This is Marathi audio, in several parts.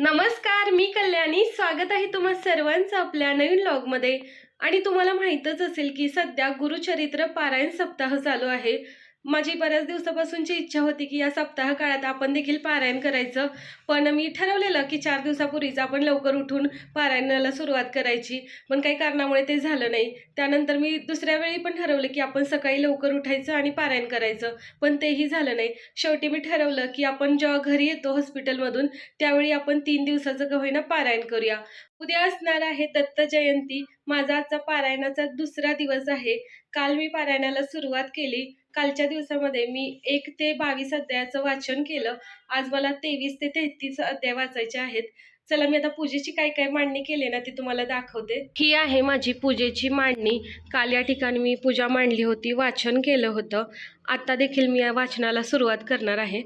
नमस्कार, मी कल्याणी. स्वागत आहे तुम्हा सर्वांचं आपल्या नवीन व्लॉगमध्ये. आणि तुम्हाला माहीतच असेल की सध्या गुरुचरित्र पारायण सप्ताह चालू आहे. माझी बऱ्याच दिवसापासूनची इच्छा होती की या सप्ताह काळात आपण देखील पारायण करायचं. पण मी ठरवलेलं की 4 दिवसापूर्वीच आपण लवकर उठून पारायणाला सुरुवात करायची. पण काही कारणामुळे ते झालं नाही. त्यानंतर मी दुसऱ्या वेळी पण ठरवलं की आपण सकाळी लवकर उठायचं आणि पारायण करायचं. पण तेही झालं नाही. शेवटी मी ठरवलं की आपण जेव्हा घरी येतो हॉस्पिटलमधून त्यावेळी आपण 3 दिवसाचं का होईना पारायण करूया. उद्या असणार आहे दत्त जयंती. माझा आजचा पारायणाचा दुसरा दिवस आहे. काल मी पारायणाला सुरुवात केली. कालच्या दिवसामध्ये मी 1 ते 22 अध्यायाचं वाचन केलं. आज मला 23 ते 33 अध्याय वाचायचे आहेत. चला, मी आता पूजेची काय काय मांडणी केली ना ती तुम्हाला दाखवते. ही आहे माझी पूजेची मांडणी. काल या ठिकाणी मी पूजा मांडली होती, वाचन केलं होतं. आता देखील मी या वाचनाला सुरुवात करणार आहे.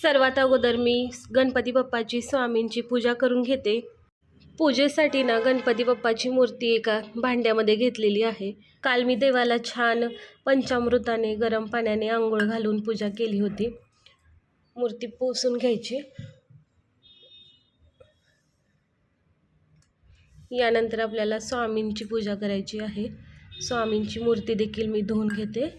सर्वात अगोदर मी गणपती बाप्पाची स्वामींची पूजा करून घेते. पूजेसाठी ना गणपती बाप्पाची मूर्ती एका भांड्यामध्ये घेतलेली आहे. काल मी देवाला छान पंचामृताने गरम पाण्याने आंघोळ घालून पूजा केली होती. मूर्ती पुसून घ्यायची. यानंतर आपल्याला स्वामींची पूजा करायची आहे. स्वामींची मूर्ती देखील मी धुवून घेते.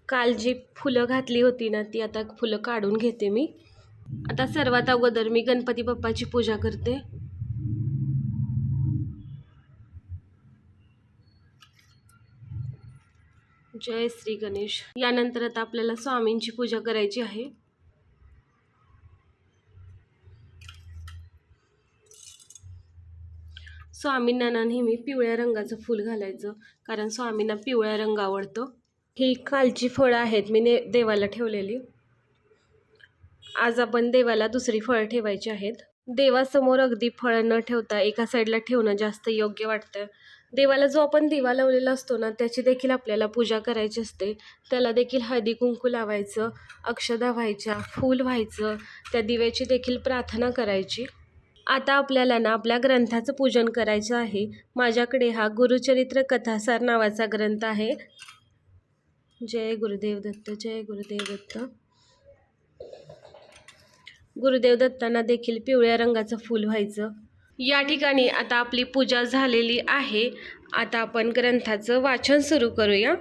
काल जी फुलं घातली होती ना ती आता फुलं काढून घेते मी. आता सर्वात अगोदर मी गणपती बाप्पाची पूजा करते. जय श्री गणेश. यानंतर आता आपल्याला स्वामींची पूजा करायची आहे. स्वामींना नेहमी पिवळ्या रंगाचं फूल घालायचं, कारण स्वामींना पिवळा रंग आवडतो. ही कालची फळं आहेत मी देवाला ठेवलेली. आज आपण देवाला दुसरी फळं ठेवायची आहेत. देवासमोर अगदी फळं न ठेवता एका साईडला ठेवणं जास्त योग्य वाटतं. देवाला जो आपण दिवा लावलेला असतो ना त्याची देखील आपल्याला पूजा करायची असते. त्याला देखील हळदी कुंकू लावायचं, अक्षदा व्हायच्या, फूल व्हायचं, त्या दिव्याची देखील प्रार्थना करायची. आता आपल्याला ना आपल्या ग्रंथाचं पूजन करायचं आहे. माझ्याकडे हा गुरुचरित्र कथासार नावाचा ग्रंथ आहे. जय गुरुदेव दत्त, जय गुरुदेव दत्त. गुरुदेव दत्तांना देखील पिवळ्या रंगाचं फूल व्हायचं. या ठिकाणी आता आपली पूजा झालेली आहे. आता आपण ग्रंथाचं वाचन सुरू करूया.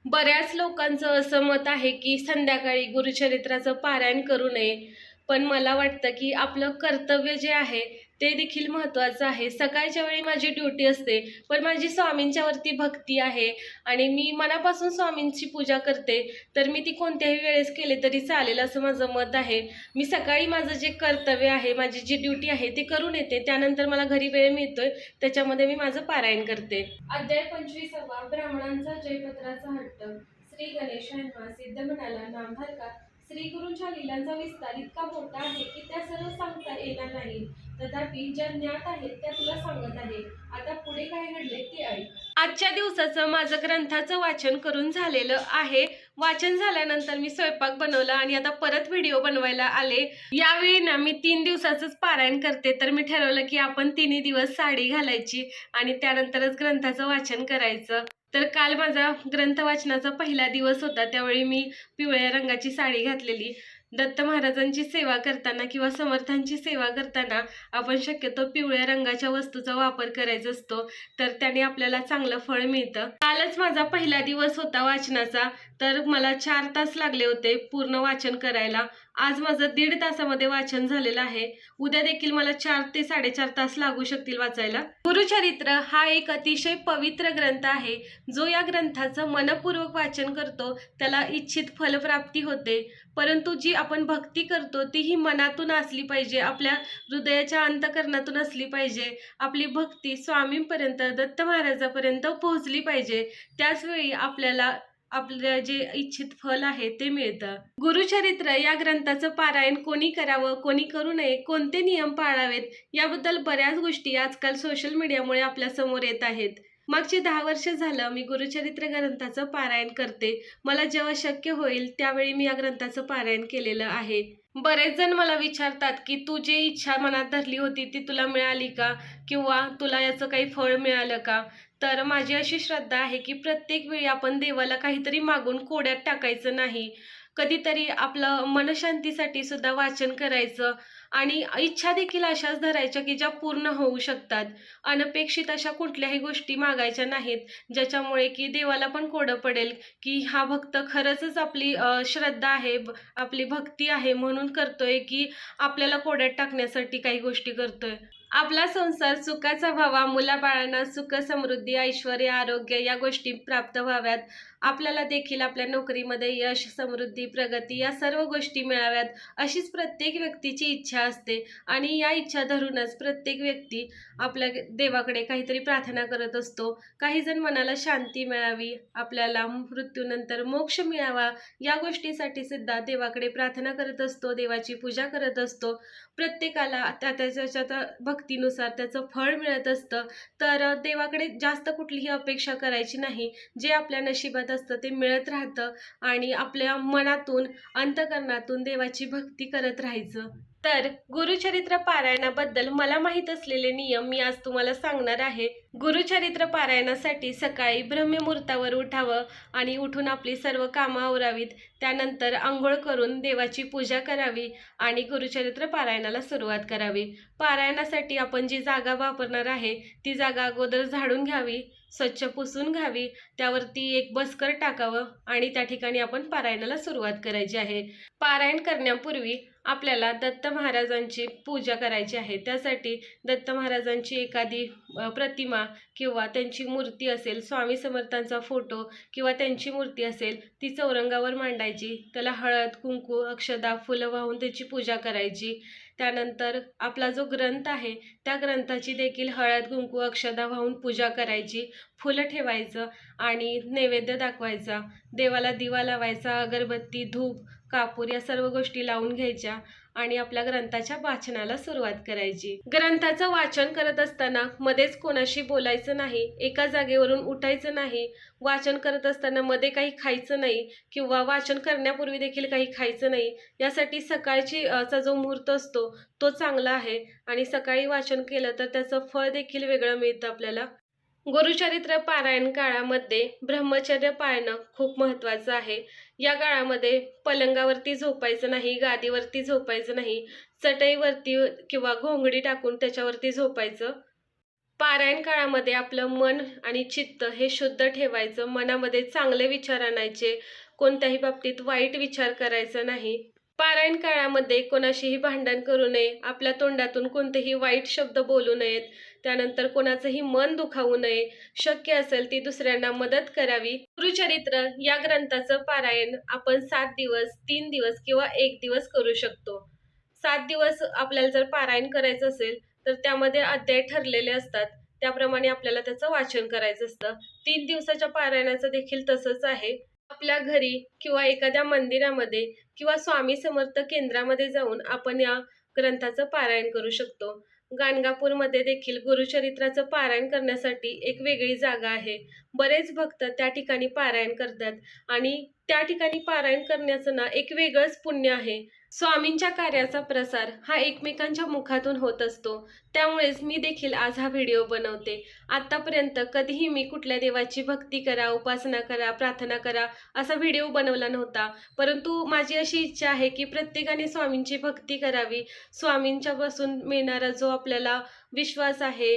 बऱ्याच लोकांचं असं मत आहे की संध्याकाळी गुरुचरित्राचं पारायण करू नये. पण मला वाटतं की आपलं कर्तव्य जे आहे ते देखील महत्त्वाचं आहे. सकाळच्या वेळी माझी ड्युटी असते, पण माझी स्वामींच्यावरती भक्ती आहे आणि मी मनापासून स्वामींची पूजा करते. तर मी ती कोणत्याही वेळेस केले तरी चालेल असं माझं मत आहे. मी सकाळी माझं जे कर्तव्य आहे, माझी जी ड्युटी आहे ती करून येते. त्यानंतर मला घरी वेळ मिळतोय त्याच्यामध्ये मी माझं पारायण करते. अध्याय 25. ब्राह्मणांचा जयपत्राचा हट्ट. श्री गणेशांना सिद्ध म्हणाला, नामधार का श्री गुरूंच्या लीलांचा विस्तार इतका मोठा आहे की त्या सर्व सांगता येणार नाही. तथापि ज्या ज्ञात आहेत त्या तुला सांगत आहे. आता पुढे काय घडले ते ऐक. आजच्या दिवसाचं माझं ग्रंथाचं वाचन करून झालेलं आहे. वाचन झाल्यानंतर मी स्वयंपाक बनवला आणि आता परत व्हिडिओ बनवायला आले. यावेळी ना मी 3 दिवसाचंच पारायण करते. तर मी ठरवलं की आपण 3 दिवस साडी घालायची आणि त्यानंतरच ग्रंथाचं वाचन करायचं. तर काल माझा ग्रंथ वाचनाचा पहिला दिवस होता. त्यावेळी मी पिवळ्या रंगाची साडी घातलेली. दत्त महाराजांची सेवा करताना किंवा समर्थांची सेवा करताना आपण शक्यतो पिवळ्या रंगाच्या वस्तूचा वापर करायचा असतो. तर त्याने आपल्याला चांगलं फळ मिळतं. कालच माझा पहिला दिवस होता वाचनाचा. तर मला 4 तास लागले होते पूर्ण वाचन करायला. आज माझं 1.5 तासामध्ये वाचन झालेलं आहे. उद्या देखील मला 4 ते 4.5 तास लागू शकतील वाचायला. गुरुचरित्र हा एक अतिशय पवित्र ग्रंथ आहे. जो या ग्रंथाचं मनपूर्वक वाचन करतो त्याला इच्छित फलप्राप्ती होते. परंतु जी आपण भक्ती करतो ती ही मनातून असली पाहिजे, आपल्या हृदयाच्या अंतःकरणातून असली पाहिजे. आपली भक्ती स्वामींपर्यंत, दत्त महाराजापर्यंत पोहोचली पाहिजे. त्याचवेळी आपल्याला आपलं जे इच्छित फल आहे ते मिळतं. गुरुचरित्र या ग्रंथाचं पारायण कोणी करावं, कोणी करू नये, कोणते नियम पाळावेत याबद्दल बऱ्याच गोष्टी आजकाल सोशल मीडियामुळे आपल्या समोर येत आहेत. मागची 10 वर्ष झालं मी गुरुचरित्र ग्रंथाचं पारायण करते. मला जेव्हा शक्य होईल त्यावेळी मी या ग्रंथाचं पारायण केलेलं आहे. बरेच जण मला विचारतात की तू जी इच्छा मनात धरली होती ती तुला मिळाली का, किंवा तुला याचं काही फळ मिळालं का. तर माझी अशी श्रद्धा आहे की प्रत्येक वेळी आपण देवाला काहीतरी मागून कोड्यात टाकायचं नाही. कधीतरी आपलं मनशांतीसाठी सुद्धा वाचन करायचं आणि इच्छा देखील अशाच धरायच्या की ज्या पूर्ण होऊ शकतात. अनपेक्षित अशा कुठल्याही गोष्टी मागायच्या नाहीत, ज्याच्यामुळे की देवाला पण कोडं पडेल की हा भक्त खरंचच आपली श्रद्धा आहे, आपली भक्ती आहे म्हणून करतोय, की आपल्याला कोड्यात टाकण्यासाठी काही गोष्टी करतोय. आपला संसार सुखाचा व्हावा, मुलाबाळांना सुख, समृद्धी, ऐश्वर्य, आरोग्य या गोष्टी प्राप्त व्हाव्यात. आपल्याला देखील आपल्या नोकरीमध्ये यश, समृद्धी, प्रगती या सर्व गोष्टी मिळाव्यात, अशीच प्रत्येक व्यक्तीची इच्छा असते. आणि या इच्छा धरूनच प्रत्येक व्यक्ती आपल्या देवाकडे काहीतरी प्रार्थना करत असतो. काही जण मनाला शांती मिळावी, आपल्याला मृत्यूनंतर मोक्ष मिळावा, या गोष्टीसाठी सुद्धा देवाकडे प्रार्थना करत असतो, देवाची पूजा करत असतो. प्रत्येकाला त्या त्याच्या भक्तीनुसार त्याचं फळ मिळत असतं. तर देवाकडे जास्त कुठलीही अपेक्षा करायची नाही. जे आपल्या नशिबात असतं ते मिळत राहतं आणि आपल्या मनातून, अंतःकरणातून देवाची भक्ती करत राहायचं. तर गुरुचरित्र पारायणाबद्दल मला माहीत असलेले नियम मी आज तुम्हाला सांगणार आहे. गुरुचरित्र पारायणासाठी सकाळी ब्रह्ममुहूर्तावर उठावं आणि उठून आपली सर्व कामं आवरावीत. त्यानंतर अंघोळ करून देवाची पूजा करावी आणि गुरुचरित्र पारायणाला सुरुवात करावी. पारायणासाठी आपण जी जागा वापरणार आहे ती जागा अगोदर झाडून घ्यावी, स्वच्छ पुसून घ्यावी, त्यावरती एक बसकर टाकावं आणि त्या ठिकाणी आपण पारायणाला सुरुवात करायची आहे. पारायण करण्यापूर्वी आपल्याला दत्त महाराजांची पूजा करायची आहे. त्यासाठी दत्त महाराजांची एखादी प्रतिमा किंवा त्यांची मूर्ती असेल, स्वामी समर्थांचा फोटो किंवा त्यांची मूर्ती असेल, ती चौरंगावर मांडायची. त्याला हळद, कुंकू, अक्षदा, फुलं वाहून त्याची पूजा करायची. त्यानंतर आपला जो ग्रंथ आहे त्या ग्रंथाची देखील हळद, कुंकू, अक्षदा वाहून पूजा करायची. फुलं ठेवायचं आणि नैवेद्य दाखवायचा. देवाला दिवा लावायचा, अगरबत्ती, धूप, कापूर या सर्व गोष्टी लावून घ्यायच्या आणि आपल्या ग्रंथाच्या वाचनाला सुरुवात करायची. ग्रंथाचं वाचन करत असताना मध्येच कोणाशी बोलायचं नाही, एका जागेवरून उठायचं नाही. वाचन करत असताना मध्ये काही खायचं नाही किंवा वाचन करण्यापूर्वी देखील काही खायचं नाही. यासाठी सकाळची चा जो मुहूर्त असतो तो चांगला आहे आणि सकाळी वाचन केलं तर त्याचं फळ देखील वेगळं मिळतं आपल्याला. गुरुचरित्र पारायण काळामध्ये ब्रह्मचर्य पाळणं खूप महत्त्वाचं आहे. या काळामध्ये पलंगावरती झोपायचं नाही, गादीवरती झोपायचं नाही, चटईवरती किंवा घोंगडी टाकून त्याच्यावरती झोपायचं. पारायण काळामध्ये आपलं मन आणि चित्त हे शुद्ध ठेवायचं. मनामध्ये चांगले विचार आणायचे, कोणत्याही बाबतीत वाईट विचार करायचा नाही. पारायण काळामध्ये कोणाशीही भांडण करू नये, आपल्या तोंडातून कोणतेही वाईट शब्द बोलू नयेत, त्यानंतर कोणाचंही मन दुखावू नये. शक्य असेल ती दुसऱ्यांना मदत करावी. गुरुचरित्र या ग्रंथाचं पारायण आपण 7 दिवस, 3 दिवस किंवा 1 दिवस करू शकतो. 7 दिवस आपल्याला जर पारायण करायचं असेल तर त्यामध्ये अध्याय ठरलेले असतात, त्याप्रमाणे आपल्याला त्याचं वाचन करायचं असतं. 3 दिवसाच्या पारायणाचं देखील तसंच आहे. आपल्या घरी किंवा एखाद्या मंदिरामध्ये किंवा स्वामी समर्थ केंद्रामध्ये जाऊन आपण या ग्रंथाचं पारायण करू शकतो. गाणगापूरमध्ये देखील गुरुचरित्राचं पारायण करण्यासाठी एक वेगळी जागा आहे. बरेच भक्त त्या ठिकाणी पारायण करतात आणि त्या ठिकाणी पारायण करण्याचं ना एक वेगळंच पुण्य आहे. स्वामींच्या कार्याचा प्रसार हा एकमेकांच्या मुखातून होत असतो. त्यामुळेच मी देखील आज हा व्हिडिओ बनवते. आतापर्यंत कधीही मी कुठल्या देवाची भक्ती करा, उपासना करा, प्रार्थना करा असा व्हिडिओ बनवला नव्हता. परंतु माझी अशी इच्छा आहे की प्रत्येकाने स्वामींची भक्ती करावी. स्वामींच्यापासून मिळणारा जो आपल्याला विश्वास आहे,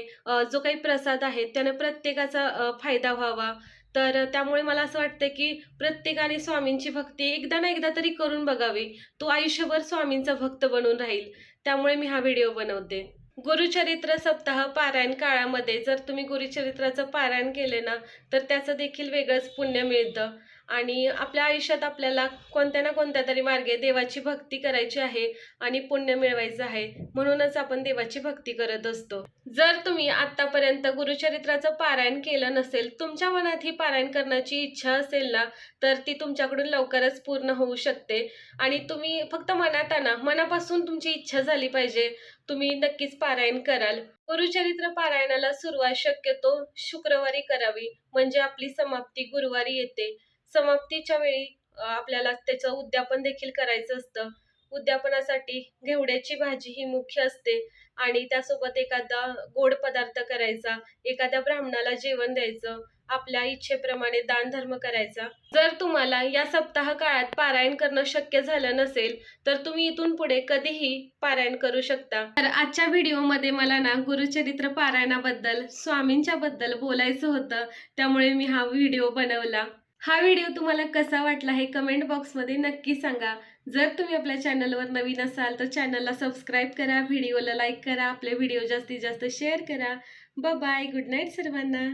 जो काही प्रसाद आहे त्याने प्रत्येकाचा फायदा व्हावा. तर त्यामुळे मला असं वाटतं की प्रत्येकाने स्वामींची भक्ती एकदा ना एकदा तरी करून बघावी. तो आयुष्यभर स्वामींचा भक्त बनून राहील. त्यामुळे मी हा व्हिडिओ बनवते. गुरुचरित्र सप्ताह पारायण काळामध्ये जर तुम्ही गुरुचरित्राचं पारायण केले ना तर त्याचं देखील वेगळंच पुण्य मिळतं आणि आपल्या आयुष्यात आपल्याला कोणत्या ना कोणत्या तरी मार्गे देवाची भक्ती करायची आहे आणि पुण्य मिळवायचं आहे. म्हणूनच आपण देवाची भक्ती करत असतो. जर तुम्ही आतापर्यंत गुरुचरित्राचं पारायण केलं नसेल, तुमच्या मनात ही पारायण करण्याची इच्छा असेल ना तर ती तुमच्याकडून लवकरच पूर्ण होऊ शकते. आणि तुम्ही फक्त मनात आणा, मनापासून तुमची इच्छा झाली पाहिजे, तुम्ही नक्कीच पारायण कराल. गुरुचरित्र पारायणाला सुरुवात शक्यतो शुक्रवारी करावी, म्हणजे आपली समाप्ती गुरुवारी येते. समाप्तीच्या वेळी आपल्याला त्याचं उद्यापन देखील करायचं असतं. उद्यापनासाठी घेवड्याची भाजी ही मुख्य असते आणि त्यासोबत एखादा गोड पदार्थ करायचा, एखाद्या ब्राह्मणाला जेवण द्यायचं, आपल्या इच्छेप्रमाणे दान धर्म करायचा। जर तुम्हाला या सप्ताह काळात पारायण करणं शक्य झालं नसेल तर तुम्ही इथून पुढे कधीही पारायण करू शकता। तर आजच्या व्हिडिओमध्ये मला ना गुरुचरित्र पारायणाबद्दल, स्वामींच्या बद्दल बोलायचं होतं, त्यामुळे मी हा व्हिडिओ बनवला। हा व्हिडिओ तुम्हाला कसा वाटला हे कमेंट बॉक्समध्ये नक्की सांगा। जर तुम्ही आपल्या चॅनलवर नवीन असाल तर चॅनलला सबस्क्राईब करा, व्हिडिओला लाईक करा, आपले व्हिडिओ जास्तीत जास्त शेअर करा। बाय बाय, गुड नाईट सर्वांना।